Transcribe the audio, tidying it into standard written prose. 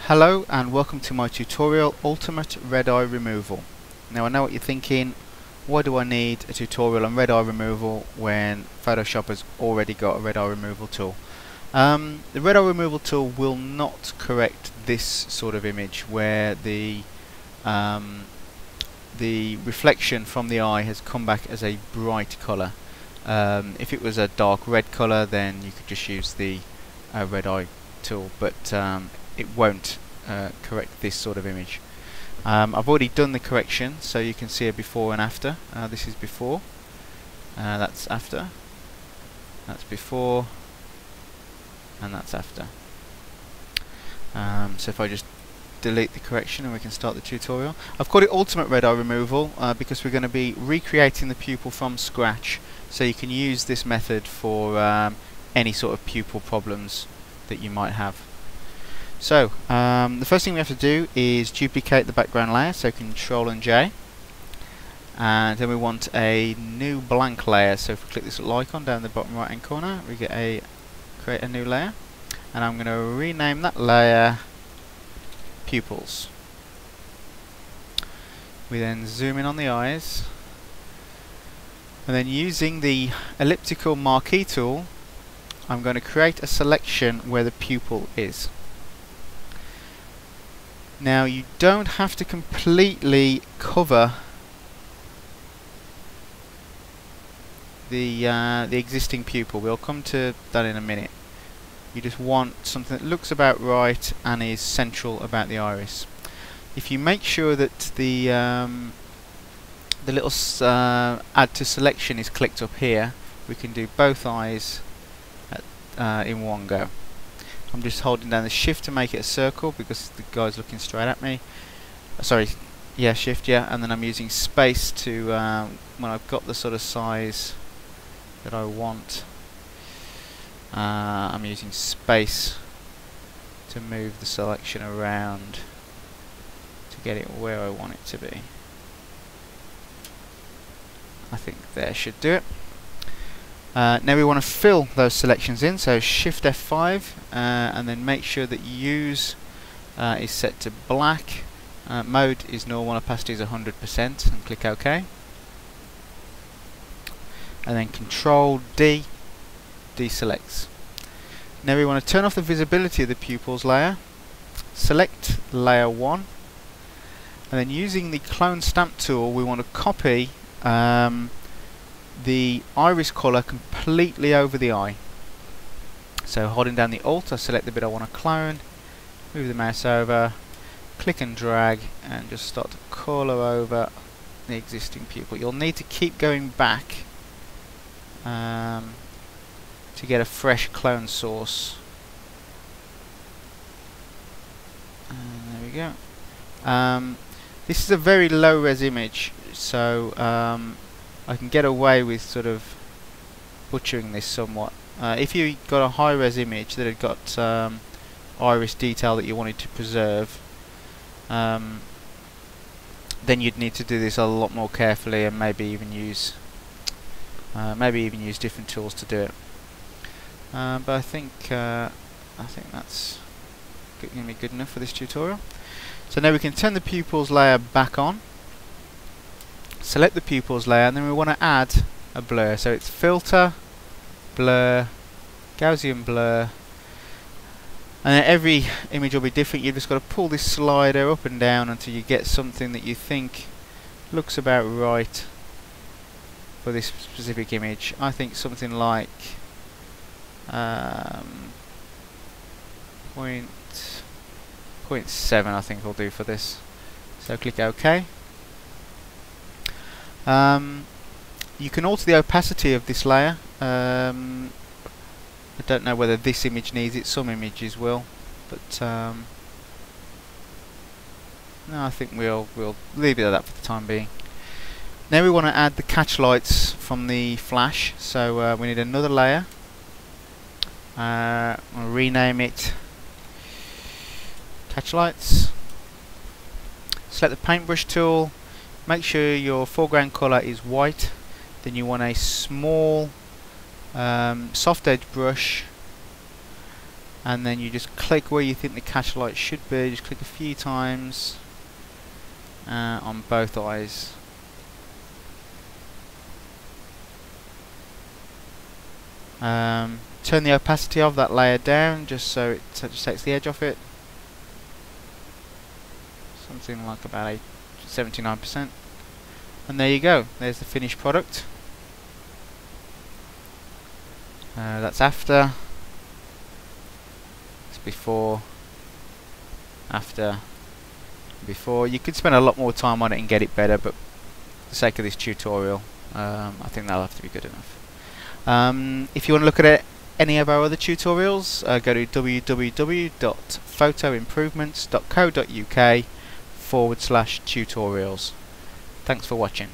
Hello and welcome to my tutorial Ultimate Red Eye Removal. Now I know what you're thinking, why do I need a tutorial on red eye removal when Photoshop has already got a red eye removal tool? The red eye removal tool will not correct this sort of image where the reflection from the eye has come back as a bright colour. If it was a dark red colour, then you could just use the red eye tool, but it won't correct this sort of image. I've already done the correction, so you can see a before and after. This is before, that's after, that's before, and that's after. So if I just delete the correction and we can start the tutorial. I've called it Ultimate Red Eye Removal because we're going to be recreating the pupil from scratch, so you can use this method for any sort of pupil problems that you might have. So the first thing we have to do is duplicate the background layer, so Control and J, and then we want a new blank layer. So if we click this little icon down the bottom right hand corner, we get create a new layer, and I'm going to rename that layer Pupils. We then zoom in on the eyes, and then using the elliptical marquee tool, I'm going to create a selection where the pupil is. Now you don't have to completely cover the existing pupil. We'll come to that in a minute. You just want something that looks about right and is central about the iris. If you make sure that the little add to selection is clicked up here, we can do both eyes in one go. I'm just holding down the shift to make it a circle because the guy's looking straight at me. Sorry, yeah, shift, yeah, and then I'm using space to, when I've got the sort of size that I want, I'm using space to move the selection around to get it where I want it to be. I think there should do it. Now we want to fill those selections in, so Shift F5 and then make sure that Use is set to black, mode is normal, opacity is 100%, and click OK. And then Control D deselects. Now we want to turn off the visibility of the pupils layer, select layer 1, and then using the clone stamp tool we want to copy the iris colour completely over the eye. So holding down the Alt, I select the bit I want to clone, move the mouse over, click and drag, and just start to colour over the existing pupil. You'll need to keep going back to get a fresh clone source. And there we go. This is a very low res image, so I can get away with sort of butchering this somewhat. If you got a high res image that had got iris detail that you wanted to preserve, then you'd need to do this a lot more carefully and maybe even use different tools to do it. But I think that's going to be good enough for this tutorial. So now we can turn the pupils layer back on. Select the pupils layer, and then we want to add a blur. So it's filter, blur, Gaussian blur, and then every image will be different. You've just got to pull this slider up and down until you get something that you think looks about right for this specific image. I think something like 0.7 I think will do for this. So click OK. You can alter the opacity of this layer. I don't know whether this image needs it, some images will, but no, I think we'll leave it at that for the time being. Now we want to add the catch lights from the flash, so we need another layer. I'll rename it Catch Lights. Select the paintbrush tool. Make sure your foreground colour is white. Then you want a small soft edge brush and then you just click where you think the catch light should be. Just click a few times on both eyes. Turn the opacity of that layer down just so it just takes the edge off it. Something like about 79%. And there you go. There's the finished product. That's after. It's before. After. Before. You could spend a lot more time on it and get it better, but for the sake of this tutorial, I think that'll have to be good enough. If you want to look at any of our other tutorials, go to www.photoimprovements.co.uk/tutorials. Thanks for watching.